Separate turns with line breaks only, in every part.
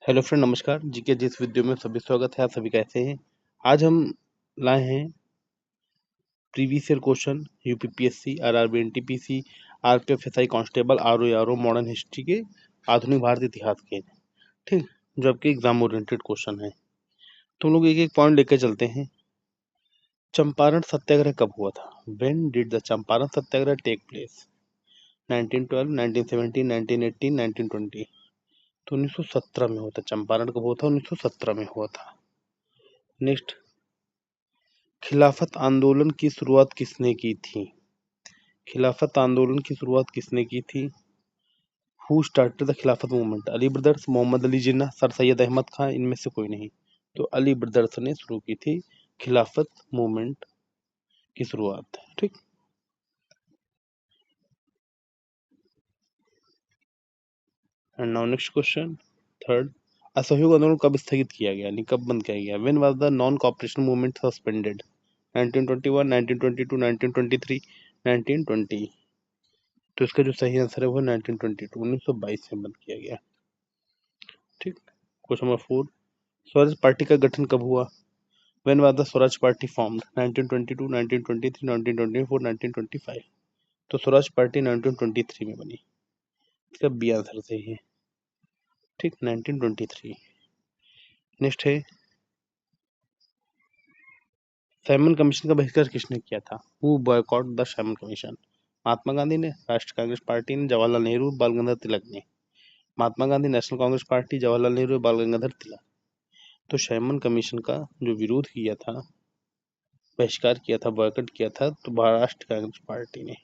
Hello friend, नमस्कार। GK जिस video में सभी स्वागत है। आप सभी कैसे हैं? आज हम लाए हैं previous year question UPPSC, RRB, NTPC, RPF, SI constable, RO modern history के आधुनिक भारतीय इतिहास के, ठीक, जो आपके एग्जाम ओरिएंटेड क्वेश्चन है। तो हम लोग एक एक पॉइंट लेकर चलते हैं। चंपारण सत्याग्रह कब हुआ था? When did the Champaran Satyagraha take place? 1912, 1917, 1918, 1920? तो 1917 में हुआ था। चंपारण कब हुआ था? 1917 में हुआ था। नेक्स्ट, खिलाफत आंदोलन की शुरुआत किसने की थी? खिलाफत आंदोलन की शुरुआत किसने की थी? हु स्टार्टेड द खिलाफत movement? Ali brothers, Mohammad Ali Jinnah, sir Syed Ahmad Khan, इनमें से कोई नहीं। तो अली ब्रदर्स ने शुरू की थी खिलाफत मूवमेंट की शुरुआत, ठीक। And now next question, third, असहयोग आंदोलन कब स्थगित किया गया, यानी कब बंद किया गया? When was the non cooperation movement suspended? 1921, 1922, 1923, 1920? तो इसका जो सही आंसर है वो 1922, 1922 में बंद किया गया, ठीक। क्वेश्चन नंबर 4, स्वराज पार्टी का गठन कब हुआ? When was the Swaraj party formed? 1922, 1923, 1924, 1925? तो स्वराज पार्टी 1923 में बनी। इसका बी आंसर सही है, ठीक, 1923। नेक्स्ट है, सैमन कमीशन का बहिष्कार किसने किया था? Who boycott the Simon commission? Mahatma Gandhi ने, राष्ट्रीय कांग्रेस पार्टी ने, जवाहरलाल नेहरू, बाल गंगाधर तिलक ने? महात्मा गांधी, नेशनल कांग्रेस पार्टी, जवाहरलाल नेहरू, बाल गंगाधर तिलक? तो सैमन कमीशन का जो विरोध किया था, बहिष्कार किया था, बॉयकॉट किया था, तो महाराष्ट्र कांग्रेस पार्टी ने,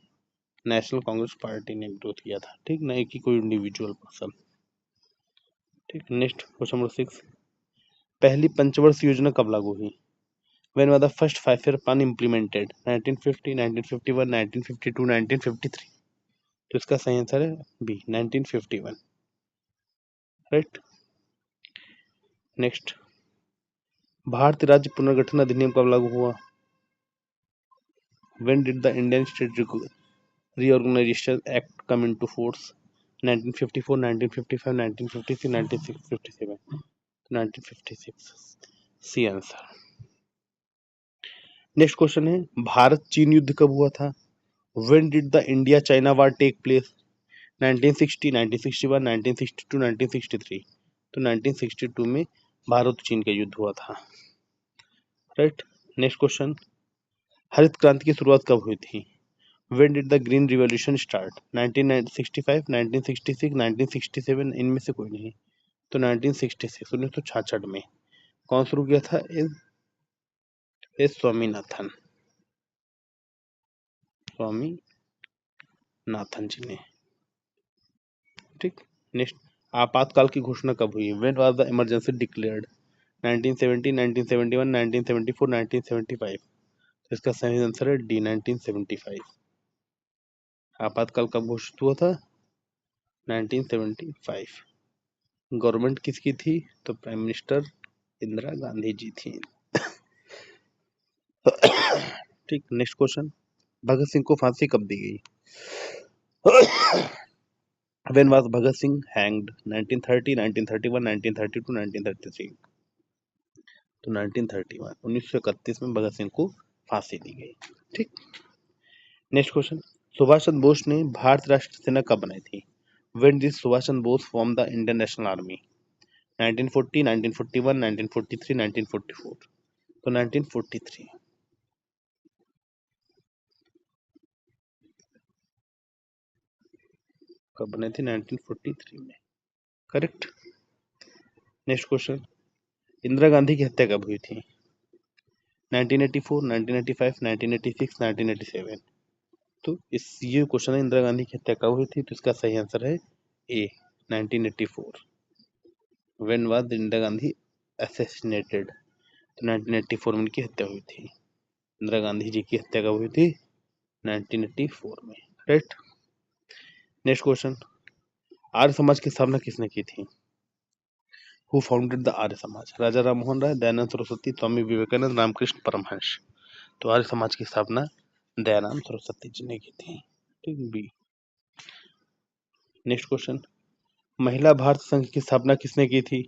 नेशनल कांग्रेस पार्टी ने विरोध किया था, ठीक, न कि कोई इंडिविजुअल पर्सन, ठीक। नेक्स्ट क्वेश्चन नंबर 6, पहली पंचवर्ष योजना कब लागू हुई? When was the first 5 year plan implemented? 1950, 1951, 1952, 1953? तो इसका सही आंसर है बी, 1951, राइट। नेक्स्ट, भारतीय राज्य पुनर्गठन अधिनियम कब लागू हुआ? When did the Indian state reorganization act come into force? 1954, 1955, 1956, 1957? 1956 C answer. Next question है, भारत चीन युद्ध कब हुआ था? When did the India China war take place? 1960, 1961, 1962, 1963? तो 1962 में भारत चीन का युद्ध हुआ था, राइट। नेक्स्ट क्वेश्चन, हरित क्रांति की शुरुआत कब हुई थी? When did the Green Revolution start? 1965, 1966, 1967? इनमें से कोई नहीं। तो 1966, 1966 में। कौन शुरू किया था? एस स्वामीनाथन जी ने, ठीक। नेक्स्ट, आपातकाल की घोषणा कब हुई? When was the emergency declared? 1970, 1971, 1974, 1975? तो इसका सही आंसर है डी, 1975। आपातकाल कब घोषित हुआ था? 1975। गवर्नमेंट किसकी थी? तो प्राइम मिनिस्टर इंदिरा गांधी जी थी, ठीक। नेक्स्ट क्वेश्चन, भगत सिंह को फांसी कब दी गई? When was Bhagat Singh hanged? 1930, 1931, 1932, 1933? तो 1931, 1931 में भगत सिंह को फांसी दी गई, ठीक। नेक्स्ट क्वेश्चन, सुभाष चंद्र बोस ने भारतीय राष्ट्रीय सेना कब बनाई थी? When did Subhash Chandra Bose form the Indian national army? 1940, 1941, 1943, 1944? तो 1943। कब बने थे? 1943 में, correct. Next question, Indira Gandhi की हत्या कब हुई थी? 1984, 1985, 1986, 1987? तो इस ये क्वेश्चन है, इंदिरा गांधी की हत्या कब हुई थी? तो इसका सही आंसर है ए, 1984। When was Indira Gandhi assassinated? तो 1984 में इनकी हत्या हुई थी। इंदिरा गांधी जी की हत्या कब हुई थी? 1984 में, right. Next question, Arya Samaj की स्थापना किसने की थी? Who founded the Arya Samaj? राजा राम मोहन राय, दयानंद सरस्वती, स्वामी विवेकानंद, रामकृष्ण परमहंस? तो आर्य समाज की स्थापना दयानंद सरस्वती जी ने की थी, ठीक, बी। नेक्स्ट क्वेश्चन, महिला भारत संघ की स्थापना किसने की थी?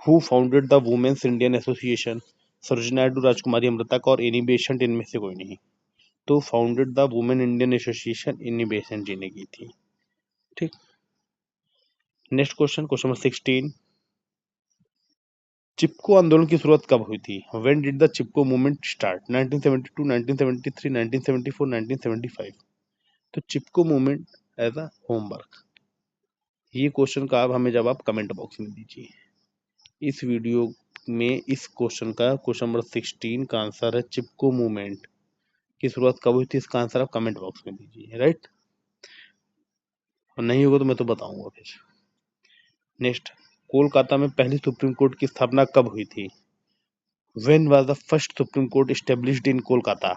Who founded the women's Indian association? Sarojini Naidu, Rajkumari Amrita Kaur, Annie Besant, इनमें से कोई नहीं। तो founded the women Indian association Annie Besant ji ने की थी। ठीक, next question, question number 16, Chipko आंदोलन की शुरुआत कब हुई थी? When did the Chipko movement start? 1972, 1973, 1974, 1975। तो Chipko movement as a homework, ये क्वेश्चन का आप हमें जवाब कमेंट बॉक्स में दीजिए। इस वीडियो में इस क्वेश्चन का क्वेश्चन नंबर 16 का आंसर है चिपको मूवमेंट की शुरुआत कब हुई थी, इसका आंसर आप कमेंट बॉक्स में दीजिए, राइट। और नहीं होगा तो मैं तो बताऊंगा फिर। नेक्स्ट, कोलकाता में पहली सुप्रीम कोर्ट की स्थापना कब हुई थी? When was the first supreme court established in Kolkata?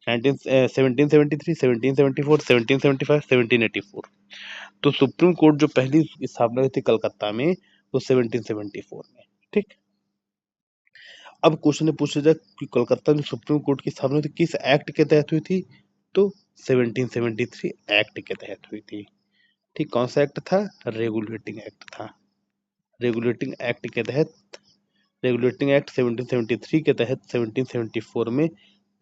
1773, 1774, 1775, 1784। तो सुप्रीम कोर्ट जो पहली स्थापना हुई थी कलकत्ता में वो 1774 में। ठीक, अब क्वेश्चन पूछा जाए कि कोलकाता में सुप्रीम कोर्ट की स्थापना हुई थी किस एक्ट के तहत हुई थी? तो 1773 एक्ट के तहत हुई थी। ठीक, कौन सा एक्ट था? रेगुलेटिंग एक्ट था। रेगुलेटिंग एक्ट के तहत, रेगुलेटिंग एक्ट 1773 के तहत 1774 में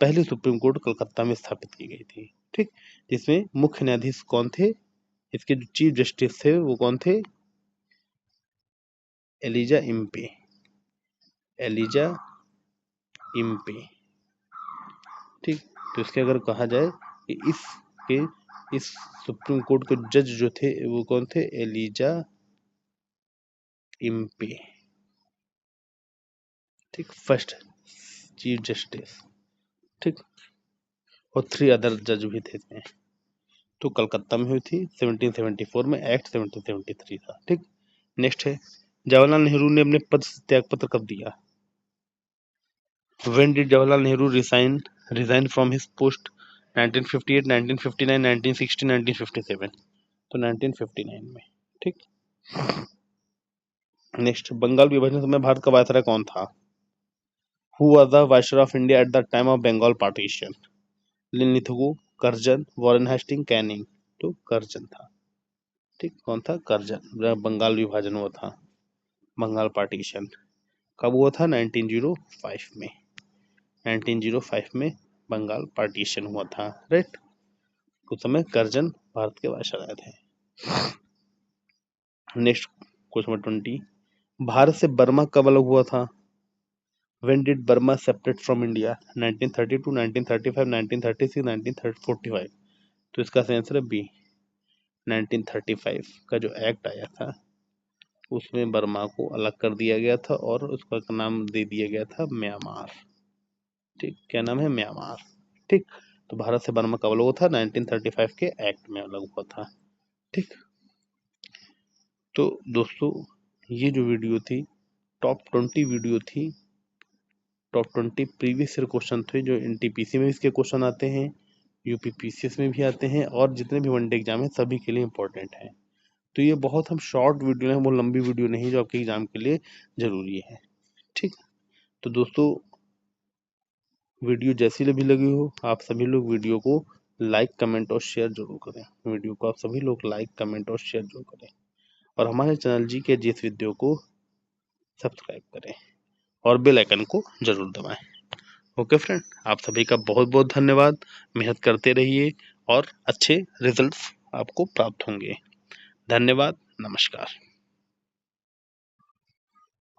पहली सुप्रीम कोर्ट कलकत्ता में स्थापित की गई थी। ठीक, जिसमें मुख्य न्यायाधीश कौन थे? इसके जो चीफ जस्टिस थे वो कौन थे? Elijah Impey, Elijah Impey. ठीक, तो इसके अगर कहा जाए कि इस सुप्रीम कोर्ट के जज जो थे वो कौन थे? Elijah Impey. ठीक, फर्स्ट चीफ जस्टिस। ठीक, और 3 अदर जज भी थे इसमें। तो कलकत्ता में हुई थी 1774 में, एक्ट 1773 था। ठीक, नेक्स्ट है, जवाहरलाल नेहरू ने अपने पद से त्याग पत्र कब दिया? When did Jawaharlal Nehru resign from his post? 1958, 1959, 1960, 1957। तो 1959 में। ठीक, नेक्स्ट, बंगाल विभाजन समय भारत का वायसराय कौन था? Who was the viceroy of India at the time of Bengal partition? Linlithgow, Curzon, Warren Hasting, Canning. तो कर्जन था। ठीक, कौन था? कर्जन। बंगाल विभाजन हुआ था, बंगाल पार्टीशन कब हुआ था? 1905 में। 1905 में बंगाल पार्टीशन हुआ था, राइट। उस समय कर्जन भारत के वायसराय थे। नेक्स्ट, क्वेश्चन नंबर 20, भारत से बर्मा कब अलग हुआ था? When did Burma separate from India? 1932, 1935, 1936, 1945। तो इसका आंसर है बी, 1935 का जो एक्ट आया था उसमें बर्मा को अलग कर दिया गया था और उसका नाम दे दिया गया था म्यांमार। ठीक, क्या नाम है? म्यांमार। ठीक, तो भारत से बर्मा कब अलग हुआ था? 1935 के एक्ट में अलग हुआ था। ठीक, तो दोस्तों ये जो वीडियो थी टॉप 20 वीडियो थी, टॉप 20 प्रीवियस ईयर क्वेश्चन थे जो एनटीपीसी में इसके क्वेश्चन आते हैं, यूपीपीसीएस में भी आते हैं और जितने भी वनडे एग्जाम है सभी के लिए इंपॉर्टेंट है। तो ये बहुत हम शॉर्ट वीडियो है, वो लंबी वीडियो नहीं जो आपके एग्जाम के लिए जरूरी है। ठीक, तो दोस्तों वीडियो जैसी भी लगी हो आप सभी लोग वीडियो को लाइक कमेंट और शेयर जरूर करें। वीडियो को आप सभी लोग लाइक कमेंट और शेयर जरूर करें और हमारे चैनल जी के जीएस वीडियो को सब्सक्राइब करें और बेल आइकन को जरूर दबाएं। ओके फ्रेंड, आप सभी का बहुत बहुत धन्यवाद। मेहनत करते रहिए और अच्छे रिजल्ट्स आपको प्राप्त होंगे। धन्यवाद, नमस्कार।